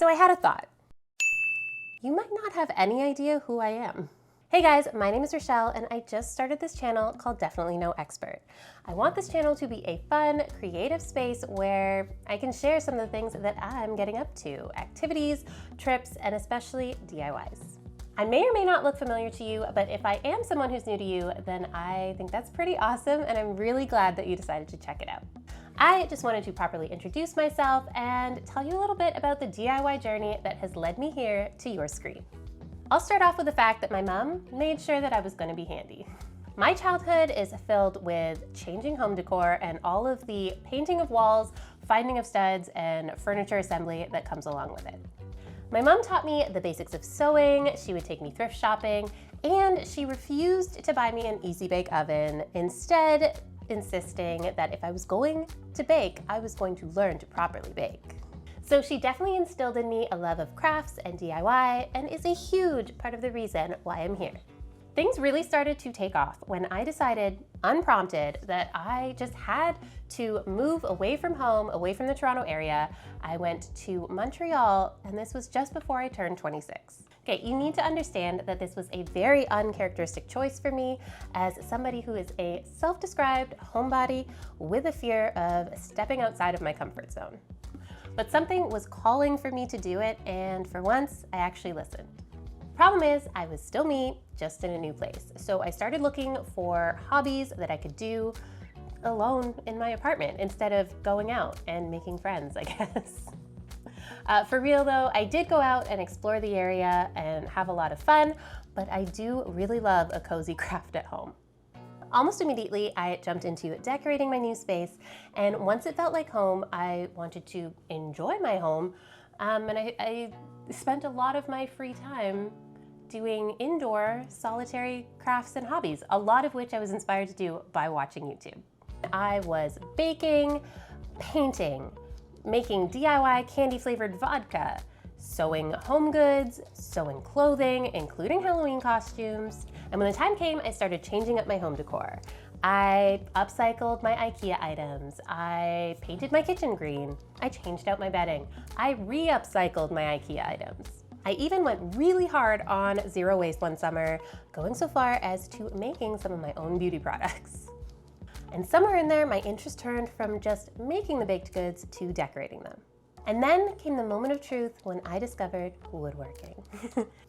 So I had a thought. You might not have any idea who I am. Hey guys, my name is Rochelle and I just started this channel called Definitely No Expert. I want this channel to be a fun, creative space where I can share some of the things that I'm getting up to, activities, trips, and especially DIYs. I may or may not look familiar to you, but if I am someone who's new to you, then I think that's pretty awesome and I'm really glad that you decided to check it out. I just wanted to properly introduce myself and tell you a little bit about the DIY journey that has led me here to your screen. I'll start off with the fact that my mom made sure that I was going to be handy. My childhood is filled with changing home decor and all of the painting of walls, finding of studs, and furniture assembly that comes along with it. My mom taught me the basics of sewing, she would take me thrift shopping, and she refused to buy me an easy bake oven, instead insisting that if I was going to bake, I was going to learn to properly bake. So she definitely instilled in me a love of crafts and DIY, and is a huge part of the reason why I'm here. Things really started to take off when I decided, unprompted, that I just had to move away from home, away from the Toronto area. I went to Montreal, and this was just before I turned 26. Okay, you need to understand that this was a very uncharacteristic choice for me as somebody who is a self-described homebody with a fear of stepping outside of my comfort zone. But something was calling for me to do it, and for once, I actually listened. Problem is, I was still me, just in a new place. So I started looking for hobbies that I could do alone in my apartment instead of going out and making friends, I guess. For real though, I did go out and explore the area and have a lot of fun, but I do really love a cozy craft at home. Almost immediately, I jumped into decorating my new space, and once it felt like home, I wanted to enjoy my home, and I spent a lot of my free time doing indoor solitary crafts and hobbies, a lot of which I was inspired to do by watching YouTube. I was baking, painting, making DIY candy-flavored vodka, sewing home goods, sewing clothing, including Halloween costumes, and when the time came, I started changing up my home decor. I upcycled my IKEA items, I painted my kitchen green, I changed out my bedding, I re-upcycled my IKEA items. I even went really hard on zero waste one summer, going so far as to making some of my own beauty products. And somewhere in there, my interest turned from just making the baked goods to decorating them. And then came the moment of truth when I discovered woodworking.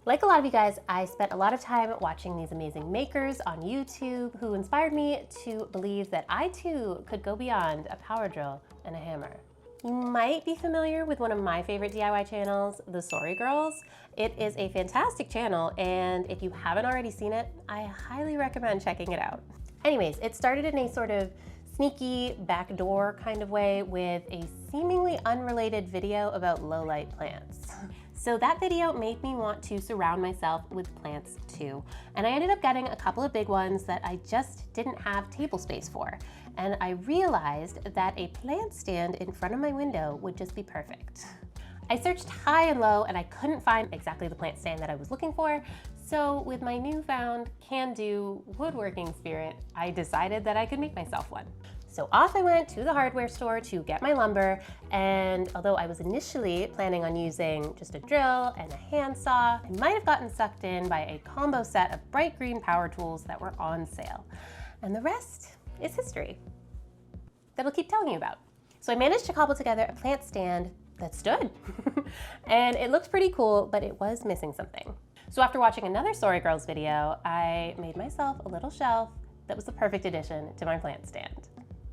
Like a lot of you guys, I spent a lot of time watching these amazing makers on YouTube who inspired me to believe that I too could go beyond a power drill and a hammer. You might be familiar with one of my favorite DIY channels, The Sorry Girls. It is a fantastic channel, and if you haven't already seen it, I highly recommend checking it out. Anyways, it started in a sort of sneaky backdoor kind of way with a seemingly unrelated video about low-light plants. So that video made me want to surround myself with plants too. And I ended up getting a couple of big ones that I just didn't have table space for. And I realized that a plant stand in front of my window would just be perfect. I searched high and low and I couldn't find exactly the plant stand that I was looking for. So with my newfound can-do woodworking spirit, I decided that I could make myself one. So off I went to the hardware store to get my lumber, and although I was initially planning on using just a drill and a handsaw, I might have gotten sucked in by a combo set of bright green power tools that were on sale. And the rest is history that I'll keep telling you about. So I managed to cobble together a plant stand that stood. And it looked pretty cool, but it was missing something. So after watching another Sorry Girls video, I made myself a little shelf that was the perfect addition to my plant stand.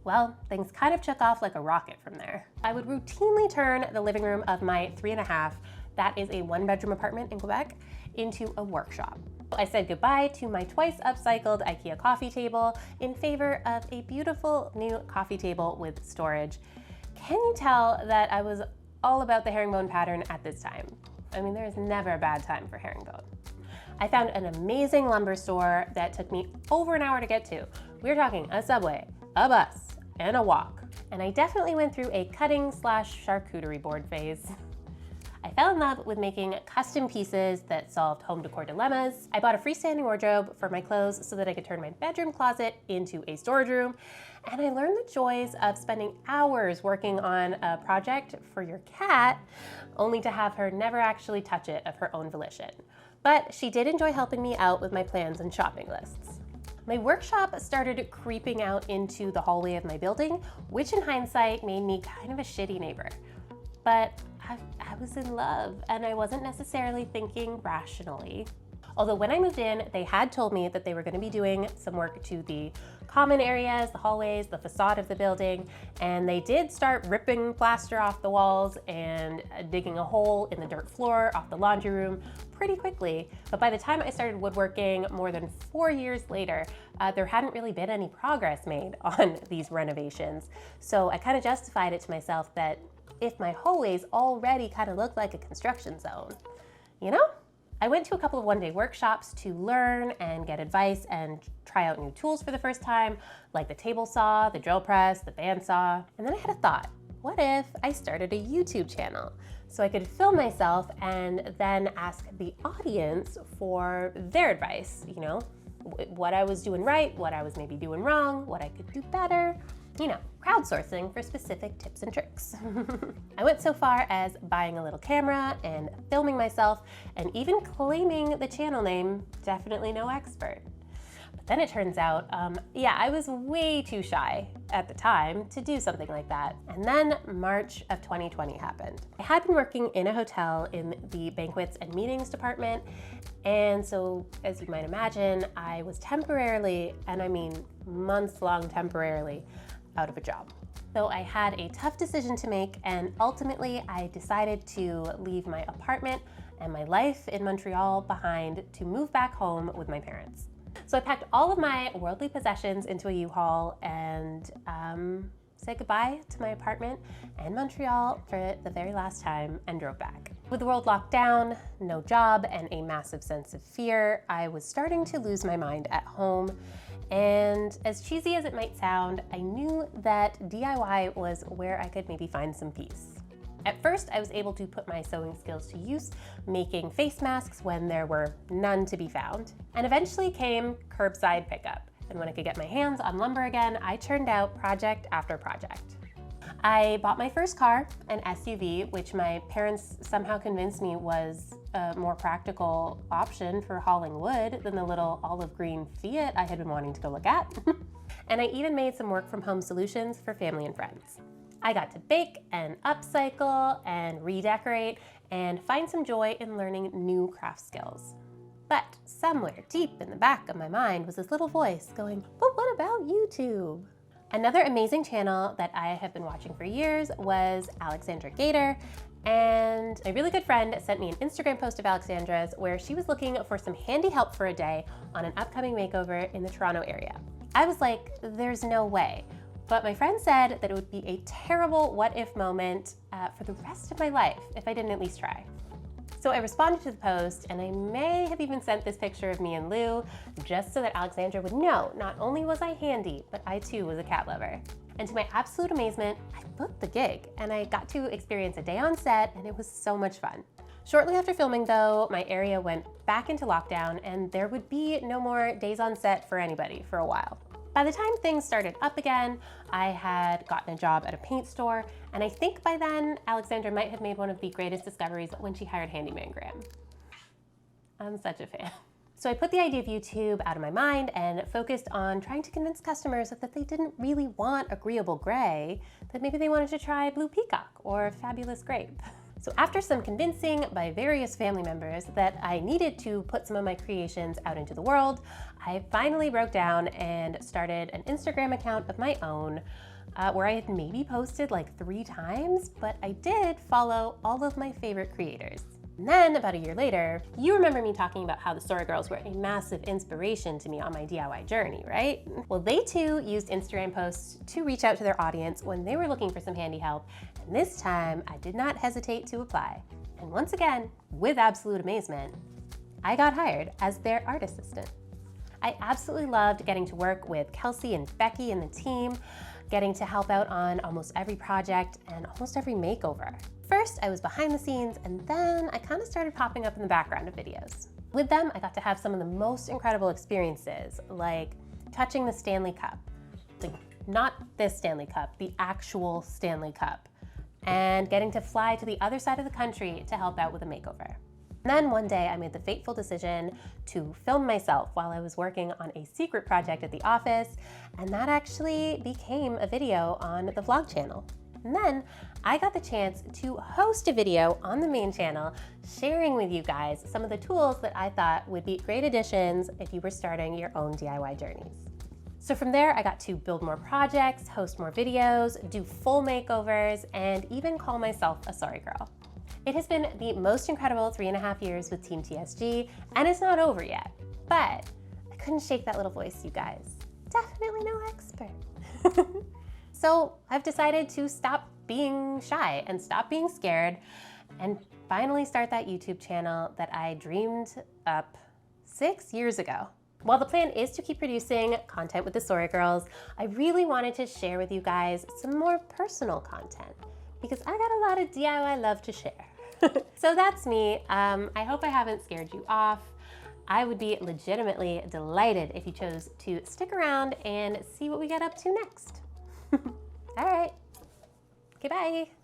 Well, things kind of took off like a rocket from there. I would routinely turn the living room of my 3.5, that is a 1-bedroom apartment in Quebec, into a workshop. I said goodbye to my twice upcycled IKEA coffee table in favor of a beautiful new coffee table with storage. Can you tell that I was all about the herringbone pattern at this time? I mean, there's never a bad time for herringbone. I found an amazing lumber store that took me over an hour to get to. We're talking a subway, a bus, and a walk. And I definitely went through a cutting/charcuterie board phase. I fell in love with making custom pieces that solved home decor dilemmas. I bought a freestanding wardrobe for my clothes so that I could turn my bedroom closet into a storage room. And I learned the joys of spending hours working on a project for your cat, only to have her never actually touch it of her own volition. But she did enjoy helping me out with my plans and shopping lists. My workshop started creeping out into the hallway of my building, which in hindsight made me kind of a shitty neighbor. But I was in love, and I wasn't necessarily thinking rationally. Although when I moved in, they had told me that they were going to be doing some work to the common areas, the hallways, the facade of the building, and they did start ripping plaster off the walls and digging a hole in the dirt floor off the laundry room pretty quickly. But by the time I started woodworking more than 4 years later, there hadn't really been any progress made on these renovations. So I kind of justified it to myself that if my hallways already kind of looked like a construction zone, you know? I went to a couple of one-day workshops to learn and get advice and try out new tools for the first time, like the table saw, the drill press, the bandsaw. And then I had a thought, what if I started a YouTube channel? So I could film myself and then ask the audience for their advice, you know, what I was doing right, what I was maybe doing wrong, what I could do better. You know, crowdsourcing for specific tips and tricks. I went so far as buying a little camera and filming myself and even claiming the channel name, Definitely No Expert. But then it turns out, yeah, I was way too shy at the time to do something like that. And then March of 2020 happened. I had been working in a hotel in the banquets and meetings department. And so, as you might imagine, I was temporarily, and I mean months-long temporarily, out of a job. So I had a tough decision to make, and ultimately I decided to leave my apartment and my life in Montreal behind to move back home with my parents. So I packed all of my worldly possessions into a U-Haul and said goodbye to my apartment and Montreal for the very last time and drove back. With the world locked down, no job, and a massive sense of fear, I was starting to lose my mind at home. And as cheesy as it might sound, I knew that DIY was where I could maybe find some peace. At first, I was able to put my sewing skills to use, making face masks when there were none to be found. And eventually came curbside pickup. And when I could get my hands on lumber again, I churned out project after project. I bought my first car, an SUV, which my parents somehow convinced me was a more practical option for hauling wood than the little olive green Fiat I had been wanting to go look at. And I even made some work from home solutions for family and friends. I got to bake and upcycle and redecorate and find some joy in learning new craft skills. But somewhere deep in the back of my mind was this little voice going, but what about YouTube? Another amazing channel that I have been watching for years was Alexandra Gater, and a really good friend sent me an Instagram post of Alexandra's where she was looking for some handy help for a day on an upcoming makeover in the Toronto area. I was like, there's no way. But my friend said that it would be a terrible what-if moment for the rest of my life if I didn't at least try. So I responded to the post, and I may have even sent this picture of me and Lou just so that Alexandra would know not only was I handy, but I too was a cat lover. And to my absolute amazement, I booked the gig, and I got to experience a day on set, and it was so much fun. Shortly after filming though, my area went back into lockdown, and there would be no more days on set for anybody for a while. By the time things started up again, I had gotten a job at a paint store, and I think by then, Alexandra might have made one of the greatest discoveries when she hired Handyman Graham. I'm such a fan. So I put the idea of YouTube out of my mind and focused on trying to convince customers that they didn't really want agreeable gray, that maybe they wanted to try blue peacock or fabulous grape. So after some convincing by various family members that I needed to put some of my creations out into the world, I finally broke down and started an Instagram account of my own where I had maybe posted like 3 times, but I did follow all of my favorite creators. And then about a year later, you remember me talking about how the Story Girls were a massive inspiration to me on my DIY journey, right? Well, they too used Instagram posts to reach out to their audience when they were looking for some handy help. And this time I did not hesitate to apply. And once again, with absolute amazement, I got hired as their art assistant. I absolutely loved getting to work with Kelsey and Becky and the team, getting to help out on almost every project and almost every makeover. First, I was behind the scenes, and then I kind of started popping up in the background of videos. With them, I got to have some of the most incredible experiences, like touching the Stanley Cup, the Not this Stanley Cup, the actual Stanley Cup, and getting to fly to the other side of the country to help out with a makeover. And then one day I made the fateful decision to film myself while I was working on a secret project at the office, and that actually became a video on the vlog channel. And then I got the chance to host a video on the main channel, sharing with you guys some of the tools that I thought would be great additions if you were starting your own DIY journeys. So from there, I got to build more projects, host more videos, do full makeovers, and even call myself a sorry girl. It has been the most incredible 3.5 years with Team TSG, and it's not over yet. But I couldn't shake that little voice, you guys. Definitely no expert. So I've decided to stop being shy and stop being scared and finally start that YouTube channel that I dreamed up 6 years ago. While the plan is to keep producing content with the Sorry Girls, I really wanted to share with you guys some more personal content because I got a lot of DIY love to share. So that's me. I hope I haven't scared you off. I would be legitimately delighted if you chose to stick around and see what we get up to next. All right. Okay, bye.